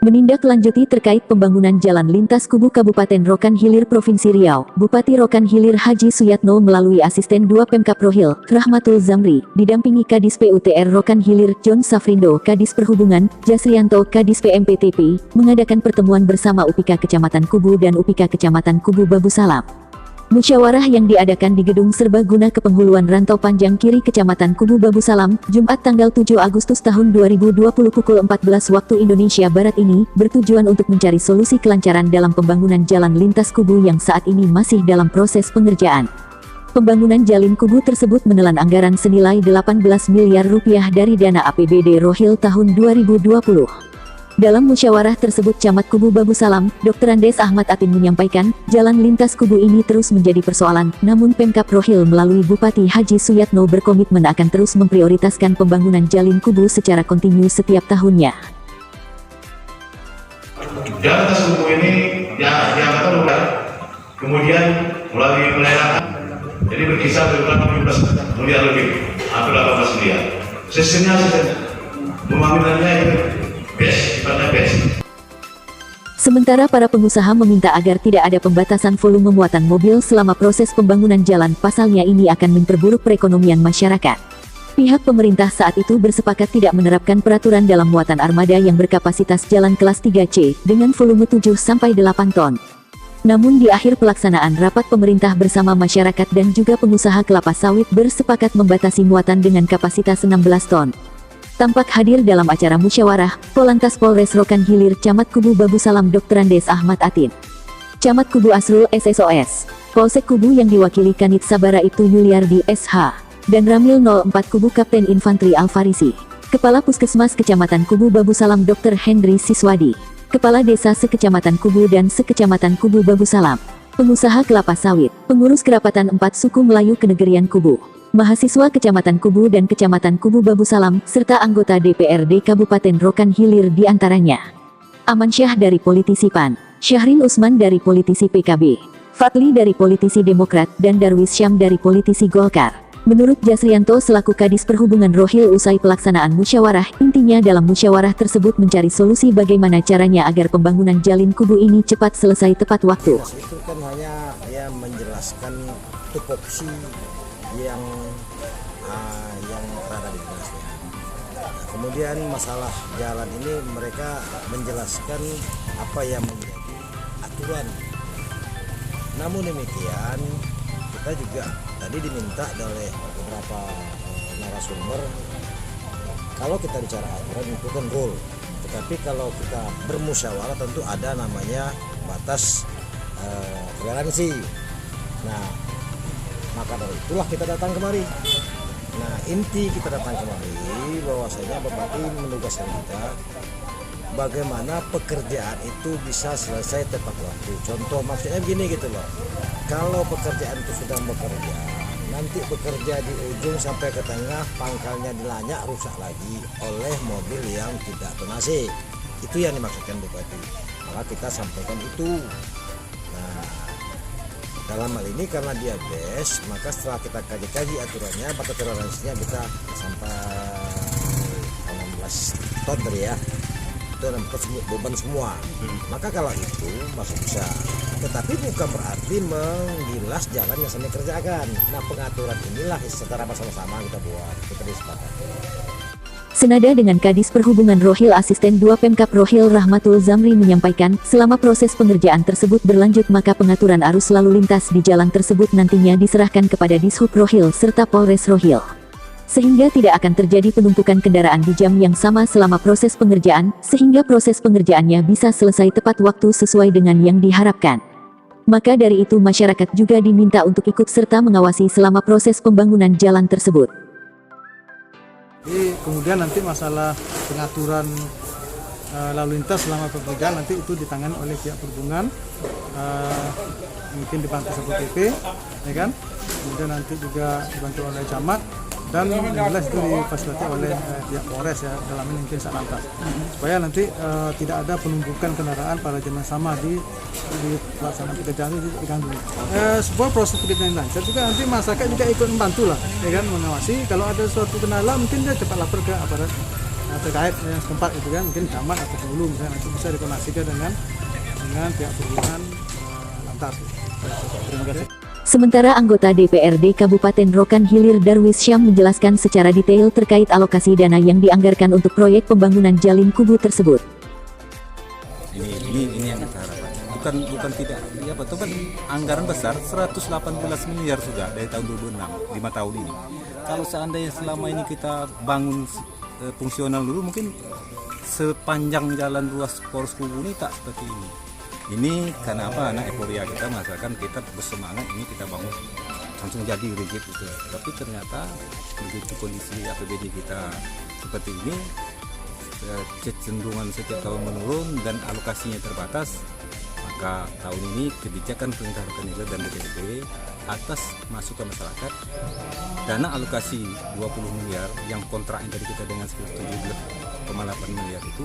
Menindaklanjuti terkait pembangunan jalan lintas Kubu Kabupaten Rokan Hilir Provinsi Riau, Bupati Rokan Hilir Haji Suyatno melalui Asisten 2 Pemkab Rohil, Rahmatul Zamri, didampingi Kadis PUTR Rokan Hilir, John Safrindo, Kadis Perhubungan, Jasrianto, Kadis PMPTP, mengadakan pertemuan bersama UPIKA Kecamatan Kubu dan UPIKA Kecamatan Kubu Babu Salam. Musyawarah yang diadakan di Gedung Serbaguna Kepenghuluan Rantau Panjang Kiri Kecamatan Kubu Babu Salam, Jumat tanggal 7 Agustus tahun 2020 pukul 14 waktu Indonesia Barat ini, bertujuan untuk mencari solusi kelancaran dalam pembangunan jalan lintas Kubu yang saat ini masih dalam proses pengerjaan. Pembangunan jalin Kubu tersebut menelan anggaran senilai 18 miliar rupiah dari dana APBD Rohil tahun 2020. Dalam musyawarah tersebut Camat Kubu Babu Salam, Dr. Andes Ahmad Atin menyampaikan, jalan lintas Kubu ini terus menjadi persoalan, namun Pemkab Rohil melalui Bupati Haji Suyatno berkomitmen akan terus memprioritaskan pembangunan jalin Kubu secara kontinu setiap tahunnya. Jalan lintas Kubu ini yang kita kemudian melalui pelayanan, jadi berkisar berapa 17 miliar lebih, hampir 18 miliar. Sistemnya pembangunannya itu best. Sementara para pengusaha meminta agar tidak ada pembatasan volume muatan mobil selama proses pembangunan jalan, pasalnya ini akan memperburuk perekonomian masyarakat. Pihak pemerintah saat itu bersepakat tidak menerapkan peraturan dalam muatan armada yang berkapasitas jalan kelas 3C dengan volume 7-8 ton. Namun di akhir pelaksanaan rapat pemerintah bersama masyarakat dan juga pengusaha kelapa sawit bersepakat membatasi muatan dengan kapasitas 16 ton. Tampak hadir dalam acara musyawarah, Polantas Polres Rokan Hilir Camat Kubu Babu Salam Dr. Andes Ahmad Atin, Camat Kubu Asrul SSOS, Polsek Kubu yang diwakili Kanit Sabara Ibtu Yuliardi SH, dan Ramil 04 Kubu Kapten Infanteri Alfarisi, Kepala Puskesmas Kecamatan Kubu Babu Salam Dr. Hendri Siswadi, Kepala Desa Sekecamatan Kubu dan Sekecamatan Kubu Babu Salam, pengusaha kelapa sawit, pengurus kerapatan 4 suku Melayu Kenegerian Kubu, mahasiswa Kecamatan Kubu dan Kecamatan Kubu Babu Salam, serta anggota DPRD Kabupaten Rokan Hilir diantaranya. Amansyah dari politisi PAN, Syahrin Usman dari politisi PKB, Fadli dari politisi Demokrat, dan Darwis Syam dari politisi Golkar. Menurut Jasrianto selaku Kadis Perhubungan Rohil usai pelaksanaan musyawarah, intinya dalam musyawarah tersebut mencari solusi bagaimana caranya agar pembangunan jalin Kubu ini cepat selesai tepat waktu. Itu kan hanya menjelaskan tupoksi yang berada di dinasnya. Nah, kemudian masalah jalan ini mereka menjelaskan apa yang menjadi aturan. Namun demikian kita juga tadi diminta oleh beberapa narasumber, kalau kita bicara aturan itu kan rule, tetapi kalau kita bermusyawarah tentu ada namanya batas toleransi. Nah, maka dari itulah kita datang kemari. Nah, inti kita datang kemari bahwasanya Bupati menugaskan kita bagaimana pekerjaan itu bisa selesai tepat waktu. Contoh maksudnya begini gitu loh. Kalau pekerjaan itu sedang bekerja, nanti bekerja di ujung sampai ke tengah, pangkalnya dilanyak rusak lagi oleh mobil yang tidak tonase. Itu yang dimaksudkan Bupati. Maka kita sampaikan itu. Nah, dalam hal ini karena dia best, maka setelah kita kaji-kaji aturannya, batas toleransinya bisa sampai 16 ton ya. Itu beban semua. Maka kalau itu masuk bisa. Tetapi bukan berarti menggilas jalan yang kami kerjakan. Nah, pengaturan inilah secara bersama-sama kita buat, kita disepakati. Senada dengan Kadis Perhubungan Rohil Asisten 2 Pemkab Rohil Rahmatul Zamri menyampaikan, selama proses pengerjaan tersebut berlanjut maka pengaturan arus lalu lintas di jalan tersebut nantinya diserahkan kepada Dishub Rohil serta Polres Rohil. Sehingga tidak akan terjadi penumpukan kendaraan di jam yang sama selama proses pengerjaan, sehingga proses pengerjaannya bisa selesai tepat waktu sesuai dengan yang diharapkan. Maka dari itu masyarakat juga diminta untuk ikut serta mengawasi selama proses pembangunan jalan tersebut. Jadi kemudian nanti masalah pengaturan lalu lintas selama pekerjaan nanti itu ditangani oleh pihak perhubungan, mungkin dibantu Satpol PP, ya kan? Kemudian nanti juga dibantu oleh camat dan jelas itu difasilitasi oleh pihak Polres ya, dalam ini mungkin Satlantas, supaya nanti tidak ada penumpukan kendaraan pada jam yang sama di pelaksanaan pekerjaan itu diganggu. Sebuah proses pekerjaan lancar juga nanti masyarakat juga ikut membantu lah, ya kan, mengawasi kalau ada suatu kendala mungkin dia cepat lapor ke aparat terkait yang setempat itu kan, mungkin camat atau hulu misalnya, itu bisa dikoordinasikan dengan pihak perhubungan lantas. Terima kasih. Sementara anggota DPRD Kabupaten Rokan Hilir Darwis Syam menjelaskan secara detail terkait alokasi dana yang dianggarkan untuk proyek pembangunan jalin kubu tersebut. Ini yang kita harapkan. Bukan tidak, ya betul kan anggaran besar 118 miliar sudah dari tahun 2006, 5 tahun ini. Kalau seandainya selama ini kita bangun fungsional dulu, mungkin sepanjang jalan ruas poros kubu ini tak seperti ini. Ini karena apa? Anak euforia kita merasakan kita bersemangat ini kita bangun langsung jadi rigid itu. Tapi ternyata begitu kondisi APBD kita seperti ini, kecenderungan setiap tahun menurun dan alokasinya terbatas, maka tahun ini kebijakan pemerintah Rokan Hilir dan DPRD atas masukan masyarakat, dana alokasi 20 miliar yang kontraknya dari kita dengan 17,8 miliar itu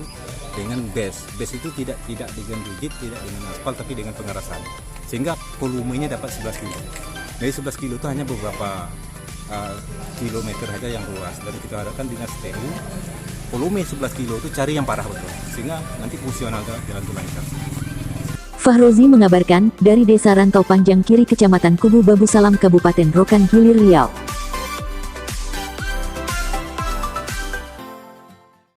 dengan base itu tidak dengan rigid, tidak dengan aspal, tapi dengan pengerasan, sehingga volumenya dapat 11 kilo. Dari 11 kilo itu hanya beberapa kilometer saja yang ruas, dan kita harapkan dengan STU volume 11 kilo itu cari yang parah betul, sehingga nanti fungsional jalan itu lancar. Fahrozi mengabarkan dari Desa Rantau Panjang Kiri Kecamatan Kubu Babu Salam Kabupaten Rokan Hilir Riau.